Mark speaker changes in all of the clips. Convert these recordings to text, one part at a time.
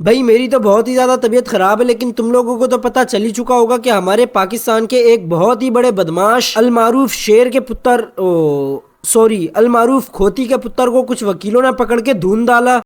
Speaker 1: भाई मेरी तो बहुत ही ज्यादा तबीयत खराब है, लेकिन तुम लोगों को तो पता चल ही चुका होगा कि हमारे पाकिस्तान के एक बहुत ही बड़े बदमाश अलमारूफ शेर के पुत्र सॉरी अलमारूफ खोती के पुत्र को कुछ वकीलों ने पकड़ के धून डाला।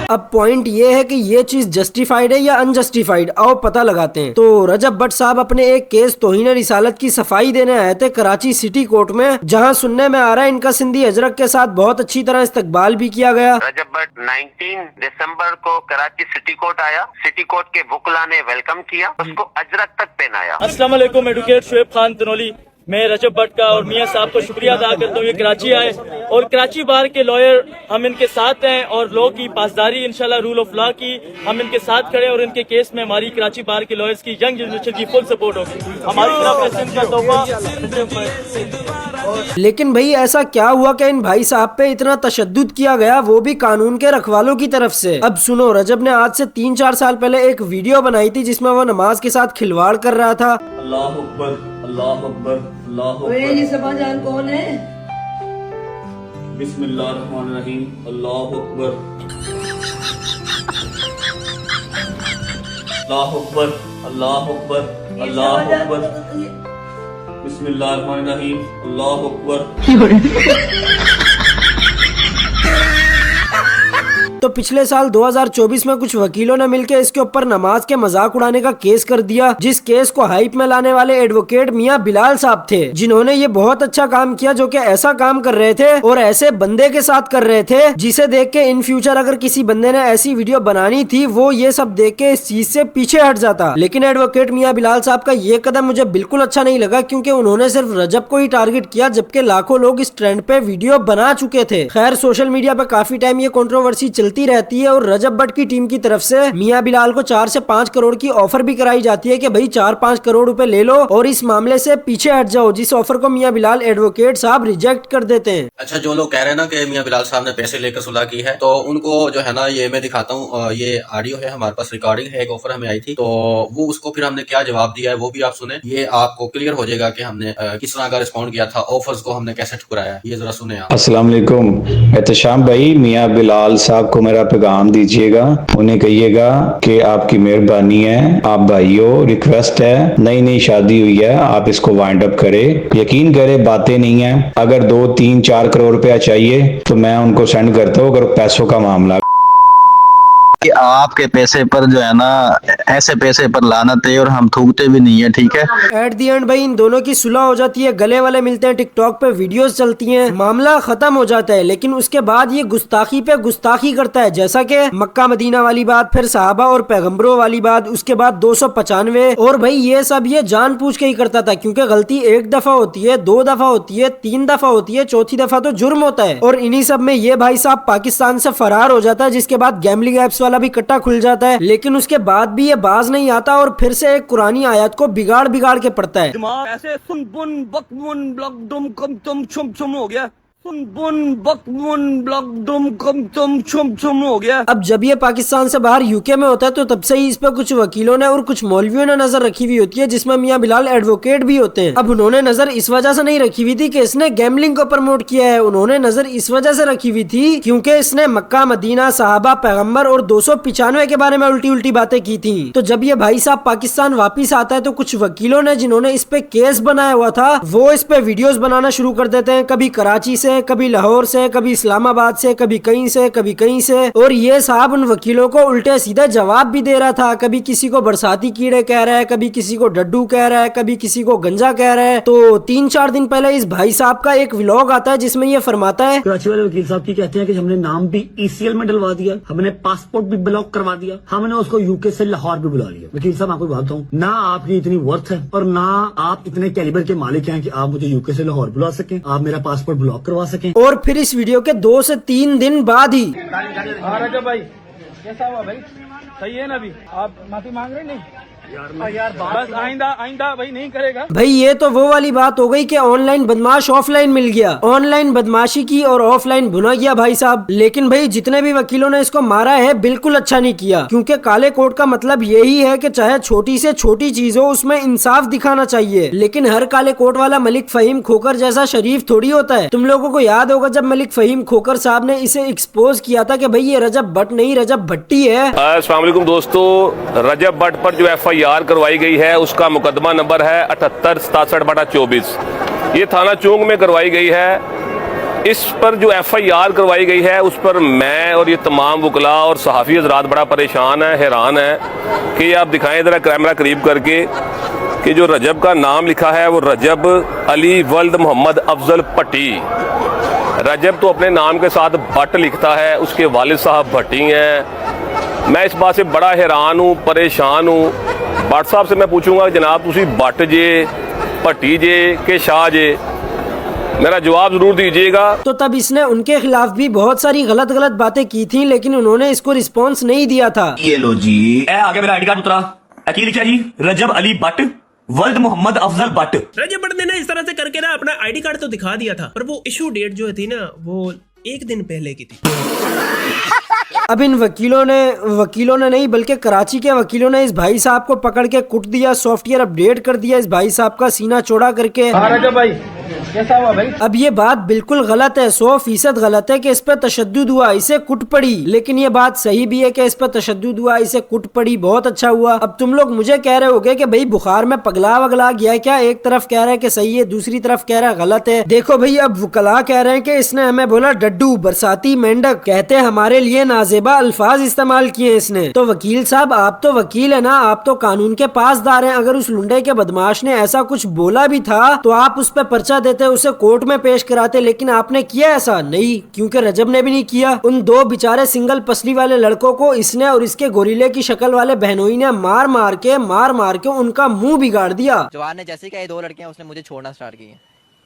Speaker 1: अब पॉइंट ये है कि ये चीज जस्टिफाइड है या अनजस्टिफाइड, आओ पता लगाते हैं। तो रजब भट्ट साहब अपने एक केस तौहीन रिसालत की सफाई देने आए थे कराची सिटी कोर्ट में, जहां सुनने में आ रहा है इनका सिंधी अजरक के साथ बहुत अच्छी तरह इस्तकबाल भी किया गया।
Speaker 2: रजब भट्ट 19 दिसंबर को कराची सिटी कोर्ट आया। सिटी कोर्ट के वकला ने वेलकम किया, उसको अजरक तक पहनाया।
Speaker 3: अस्सलाम वालेकुम, एडवोकेट शुएब खान तनोली। मैं रजब भट्ट का और मियां साहब को शुक्रिया अदा करता हूँ, ये कराची आए और कराची बार के लॉयर हम इनके साथ हैं और लॉ की पासदारी इंशाल्लाह रूल ऑफ लॉ की हम इनके साथ खड़े और इनके केस में हमारी कराची बार के लॉयर्स की यंग जनरेशन की फुल सपोर्ट होगी। हमारी तरफ से इनका तोहफा।
Speaker 1: लेकिन भाई ऐसा क्या हुआ कि इन भाई साहब पे इतना तशद्दुद किया गया, वो भी कानून के रखवालों की तरफ से। अब सुनो, रजब ने आज से 3-4 साल पहले एक वीडियो बनाई थी जिसमें वो नमाज के साथ खिलवाड़ कर रहा था।
Speaker 3: अल्लाह अकबर, अल्लाह अकबर, अल्लाह अकबर।
Speaker 4: ये सबा जान कौन है?
Speaker 3: बिस्मिल्लाहिर्रहमानिर्रहीम, अल्लाह अकबर, अल्लाह अकबर, अल्लाह अकबर, अल्लाह अकबर, बिस्मिल्लाहिर्रहमानिर्रहीम, अल्लाह अकबर।
Speaker 1: तो पिछले साल 2024 में कुछ वकीलों ने मिलकर इसके ऊपर नमाज के मजाक उड़ाने का केस कर दिया, जिस केस को हाइप में लाने वाले एडवोकेट मियां बिलाल साहब थे, जिन्होंने ये बहुत अच्छा काम किया, जो कि ऐसा काम कर रहे थे और ऐसे बंदे के साथ कर रहे थे जिसे देख के इन फ्यूचर अगर किसी बंदे ने ऐसी वीडियो बनानी थी वो ये सब देख के इस चीज से पीछे हट जाता। लेकिन एडवोकेट मियां बिलाल साहब का ये कदम मुझे बिल्कुल अच्छा नहीं लगा, क्योंकि उन्होंने सिर्फ रजब को ही टारगेट किया, जबकि लाखों लोग इस ट्रेंड पे वीडियो बना चुके थे। खैर, सोशल मीडिया पे काफी टाइम ये कंट्रोवर्सी चलती रहती है और रजब भट्ट की टीम की तरफ से मियां बिलाल को 4 से 5 करोड़ की ऑफर भी कराई जाती है कि भाई 4-5 करोड़ रुपए ले लो और इस मामले से पीछे हट जाओ, जिस ऑफर को मियां बिलाल एडवोकेट साहब रिजेक्ट कर देते हैं।
Speaker 5: अच्छा, जो लोग कह रहे हैं ना कि मियां बिलाल साहब ने पैसे लेकर सुलह की है, तो उनको जो है ना ये मैं दिखाता हूँ, ये ऑडियो है, हमारे पास रिकॉर्डिंग है, एक ऑफर हमें आई थी, तो वो उसको फिर हमने क्या जवाब दिया है वो भी आप सुने, ये आपको क्लियर हो जाएगा कि हमने किस तरह का रिस्पॉन्ड किया था, ऑफर्स को हमने कैसे ठुकराया, ये जरा सुने आप।
Speaker 6: अस्सलाम वालेकुम एहतशाम भाई, मियां बिलाल साहब को मेरा पैगाम दीजिएगा, उन्हें कहिएगा कि आपकी मेहरबानी है, आप भाई हो, रिक्वेस्ट है, नई नई शादी हुई है, आप इसको वाइंड अप करें, यकीन करें बातें नहीं है, अगर 2-3-4 करोड़ रुपया चाहिए तो मैं उनको सेंड करता हूँ, अगर पैसों का मामला
Speaker 7: कि आपके पैसे पर जो है ना ऐसे पैसे पर लानत है और हम थूकते भी नहीं है, ठीक है।
Speaker 1: एट दी एंड भाई इन दोनों की सुलह हो जाती है, गले वाले मिलते हैं, टिकटॉक पे वीडियोस चलती हैं, मामला खत्म हो जाता है। लेकिन उसके बाद ये गुस्ताखी पे गुस्ताखी करता है, जैसा कि मक्का मदीना वाली बात, फिर साहबा और पैगंबरों वाली बात, उसके बाद 295 और भाई ये सब ये जानबूझ के ही करता था, क्योंकि गलती एक दफा होती है, 2 दफा होती है, 3 दफा होती है, चौथी दफा तो जुर्म होता है। और इन्हीं सब में ये भाई साहब पाकिस्तान से फरार हो जाता है, जिसके बाद गैम्बलिंग एप्स भी कट्टा खुल जाता है। लेकिन उसके बाद भी ये बाज नहीं आता और फिर से एक कुरानी आयत को बिगाड़ बिगाड़ के पढ़ता है।
Speaker 3: दिमाग ऐसे सुन बुन बक बुन ब्लक दुम कम तुम छुम छुम हो गया, सुन बुन बक बुन ब्लक दुम कम तुम छुम छुम हो गया।
Speaker 1: अब जब ये पाकिस्तान से बाहर यूके में होता है तो तब से ही इस पे कुछ वकीलों ने और कुछ मौलवियों ने नजर रखी हुई होती है, जिसमें मियां बिलाल एडवोकेट भी होते हैं। अब उन्होंने नजर इस वजह से नहीं रखी हुई थी कि इसने गैम्बलिंग को प्रमोट किया है, उन्होंने नजर इस वजह से रखी हुई थी क्योंकि इसने मक्का मदीना, साहबा, पैगंबर और 295 के बारे में उल्टी उल्टी बातें की थी। तो जब ये भाई साहब पाकिस्तान वापिस आता है तो कुछ वकीलों ने जिन्होंने इस पे केस बनाया हुआ था वो इस पे वीडियोस बनाना शुरू कर देते हैं, कभी कराची से, कभी लाहौर से, कभी इस्लामाबाद से, कभी कहीं से, कभी कहीं से। और ये साहब उन वकीलों को उल्टे सीधे जवाब भी दे रहा था, कभी किसी को बरसाती कीड़े कह रहा है, कभी किसी को डड्डू कह रहा है, कभी किसी को गंजा कह रहा है। तो 3-4 दिन पहले इस भाई साहब का एक व्लॉग आता है जिसमें ये फरमाता है,
Speaker 8: कराची वाले वकील साहब की कहते हैं कि हमने नाम भी ECL में डलवा दिया, हमने पासपोर्ट भी ब्लॉक करवा दिया, हमने उसको यूके से लाहौर भी बुला लिया। वकील साहब आपको बात बताऊं, ना आपकी इतनी वर्थ है और ना आप इतने कैलिबर के मालिक हैं कि आप मुझे यूके से लाहौर बुला सकें, आप मेरा पासपोर्ट ब्लॉक करवा सकें।
Speaker 1: और फिर इस वीडियो के 2 से 3 दिन बाद ही
Speaker 3: रजब भाई कैसा हुआ भाई, सही है ना? अभी आप माफी मांग रहे नहीं? बस आइंदा भाई नहीं करेगा।
Speaker 1: भाई ये तो वो वाली बात हो गई कि ऑनलाइन बदमाश ऑफलाइन मिल गया, ऑनलाइन बदमाशी की और ऑफलाइन भुना गया भाई साहब। लेकिन भाई जितने भी वकीलों ने इसको मारा है बिल्कुल अच्छा नहीं किया, क्योंकि काले कोट का मतलब यही है कि चाहे छोटी से छोटी चीज हो उसमें इंसाफ दिखाना चाहिए। लेकिन हर काले कोट वाला मलिक फहीम खोकर जैसा शरीफ थोड़ी होता है। तुम लोगों को याद होगा जब मलिक फहीम खोकर साहब ने इसे एक्सपोज किया था कि भाई ये रजब भट्ट नहीं रजब भट्टी है।
Speaker 4: अस्सलाम वालेकुम दोस्तों, रजब भट्ट पर जो FIR करवाई गई है उसका मुकदमा नंबर है 7867/24। ये थाना चौंक में करवाई गई है। इस पर जो FIR करवाई गई है उस पर मैं और ये तमाम वकला और सहाफ़ी हज़रात बड़ा परेशान है, हैरान है कि आप दिखाएं ज़रा कैमरा करीब करके कि जो रजब का नाम लिखा है वो रजब अली वल्द मोहम्मद अफजल भट्टी। रजब तो अपने नाम के साथ भट्ट लिखता है, उसके वालिद साहब भट्टी हैं। मैं इस बात से बड़ा हैरान हूँ, परेशान हूँ। भट्ट साहब से मैं पूछूंगा जनाब तुसी भट्ट जे भट्टी जे के शाह जे, मेरा जवाब जरूर दीजिएगा।
Speaker 1: तो तब इसने उनके खिलाफ भी बहुत सारी गलत बातें की थी, लेकिन उन्होंने इसको रिस्पॉन्स नहीं दिया था।
Speaker 8: ये लो जी, आगे मेरा ID कार्ड उतरा, की लिखा जी रजब अली भट्ट वल्द मोहम्मद अफजल भट्ट।
Speaker 9: रजब भट्ट ने ना इस तरह से करके ना अपना ID कार्ड तो दिखा दिया था, पर वो इशू डेट जो थी ना वो एक दिन पहले की थी।
Speaker 1: अब इन वकीलों ने नहीं बल्कि कराची के वकीलों ने इस भाई साहब को पकड़ के कुट दिया, सॉफ्टवेयर अपडेट कर दिया इस भाई साहब का सीना चौड़ा करके।
Speaker 3: भाई कैसा हुआ भाई?
Speaker 1: अब ये बात बिल्कुल गलत है, 100% गलत है कि इस पर तशद्दुद हुआ, इसे कुट पड़ी। लेकिन ये बात सही भी है कि इस पर तशद्दुद हुआ, इसे कुट पड़ी, बहुत अच्छा हुआ। अब तुम लोग मुझे कह रहे होगे कि भाई बुखार में पगला वगला गया क्या? एक तरफ कह रहा है कि सही है, दूसरी तरफ कह रहा है गलत है। देखो भाई अब वकला कह रहे हैं कि इसने हमें बोला डड्डू, बरसाती, मेंढक, कहते हमारे लिए नाजेबा अल्फाज इस्तेमाल किए इसने। तो वकील साहब आप तो वकील है ना, आप तो कानून के पासदार हैं। अगर उस लुंडे के बदमाश ने ऐसा कुछ बोला भी था तो आप उस पर पर्चा देते, उसे कोर्ट में पेश कराते। लेकिन आपने किया ऐसा नहीं, क्योंकि रजब ने भी नहीं किया। उन दो बेचारे सिंगल पसली वाले लड़कों को इसने और इसके गोरिल्ले की शक्ल वाले बहनोई ने मार मार के उनका मुंह बिगाड़ दिया।
Speaker 10: जवान ने जैसे कि 2 लड़के हैं उसने मुझे छोड़ना स्टार्ट किया।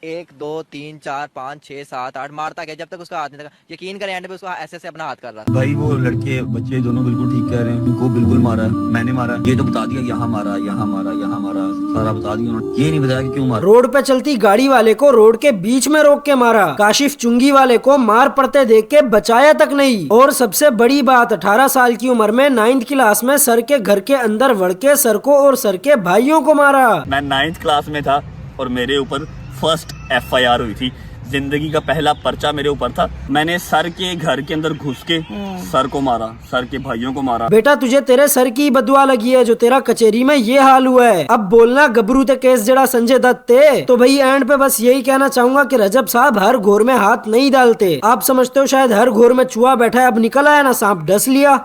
Speaker 10: 1 2 3 4 5 6 7 8 मारता गया जब तक उसका हाथ नहीं लगा। यकीन करें एंड पे उसको ऐसे अपना हाथ कर रहा।
Speaker 7: भाई वो लड़के बच्चे दोनों बिल्कुल ठीक कह रहे हैं, उनको बिल्कुल मारा, मैंने मारा, ये तो बता दिया यहाँ मारा, यहाँ मारा, यहाँ मारा, सारा बता दिया उन्होंने, ये नहीं बताया कि क्यों मारा।
Speaker 1: रोड पे चलती गाड़ी वाले को रोड के बीच में रोक के मारा, काशिफ चुंगी वाले को मार पड़ते देख के बचाया तक नहीं। और सबसे बड़ी बात 18 साल की उम्र में 9th क्लास में सर के घर के अंदर वड़ के सर को और सर के भाइयों को मारा।
Speaker 8: मैं 9th क्लास में था और मेरे ऊपर फर्स्ट FIR हुई थी। जिंदगी का पहला पर्चा मेरे ऊपर था। मैंने सर के घर के अंदर घुस के सर को मारा, सर के भाइयों को मारा।
Speaker 1: बेटा तुझे तेरे सर की बदुआ लगी है जो तेरा कचेरी में ये हाल हुआ है। अब बोलना गबरू ते केस जड़ा संजय दत्त थे। तो भाई एंड पे बस यही कहना चाहूंगा कि रजब साहब हर घोर में हाथ नहीं डालते। आप समझते हो शायद हर घोर में चूहा बैठा है, अब निकल आया ना सांप डस लिया।